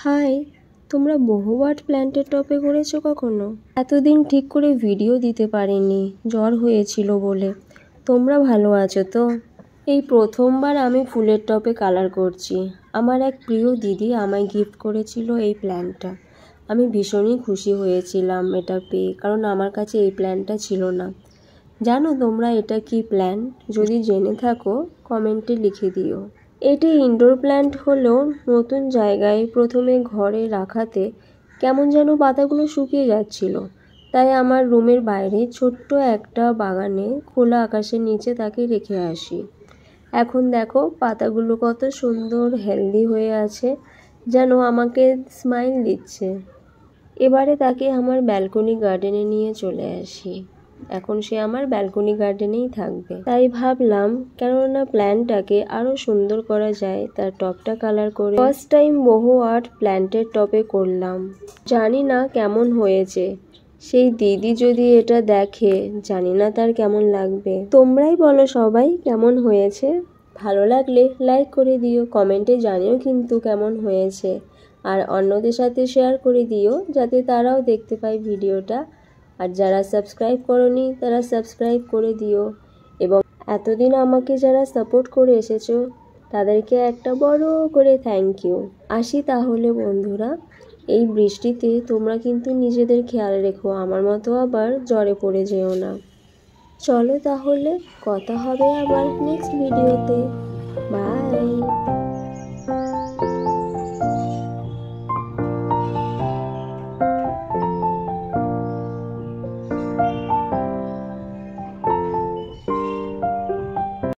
High, তোমরা বহুবার প্ল্যান্টের টবে করেছো কখনো? এতদিন ঠিক করে ভিডিও দিতে পারিনি, জ্বর হয়েছিল বলে। তোমরা ভালো আছো তো? এই প্রথমবার আমি ফুলের টবে কালার করছি। আমার এক প্রিয় দিদি আমায় গিফট করেছিল এই প্ল্যান্টটা। আমি ভীষণই খুশি হয়েছিলাম এটা পেয়ে, কারণ আমার কাছে এই প্ল্যান্টটা ছিল না। জানো তোমরা এটা কি প্ল্যান্ট? যদি জেনে থাকো কমেন্টে লিখে দিও। এটি ইনডোর প্ল্যান্ট হলেও নতুন জায়গায় প্রথমে ঘরে রাখাতে কেমন যেন পাতাগুলো শুকিয়ে যাচ্ছিল। তাই আমার রুমের বাইরে ছোট্ট একটা বাগানে খোলা আকাশের নিচে তাকে রেখে আসি। এখন দেখো পাতাগুলো কত সুন্দর হেলদি হয়ে আছে, যেন আমাকে স্মাইল দিচ্ছে। এবারে তাকে আমার ব্যালকনি গার্ডেনে নিয়ে চলে আসি। এখন সে আমার ব্যালকনি গার্ডেনেই থাকবে। তাই ভাবলাম কেননা প্ল্যান্টটাকে আরো সুন্দর করা যায়, তার টবটা কালার করে ফার্স্ট টাইম বহু আর্ট প্ল্যান্টের টবে করলাম। জানি না কেমন হয়েছে, সেই দিদি যদি এটা দেখে জানি না তার কেমন লাগবে। তোমরাই বলো সবাই কেমন হয়েছে। ভালো লাগলে লাইক করে দিও, কমেন্টে জানিও কিন্তু কেমন হয়েছে। আর অন্যদের সাথে শেয়ার করে দিও যাতে তারাও দেখতে পায় ভিডিওটা। আর যারা সাবস্ক্রাইব করোনি তারা সাবস্ক্রাইব করে দিও। এবং এতদিন আমাকে যারা সাপোর্ট করে এসেছো তাদেরকে একটা বড় করে থ্যাংক ইউ। আসি তাহলে বন্ধুরা, এই বৃষ্টিতে তোমরা কিন্তু নিজেদের খেয়াল রেখো, আমার মতো আবার জ্বরে পড়ে যেও না। চলো তাহলে, কথা হবে আবার নেক্সট ভিডিওতে। বাই।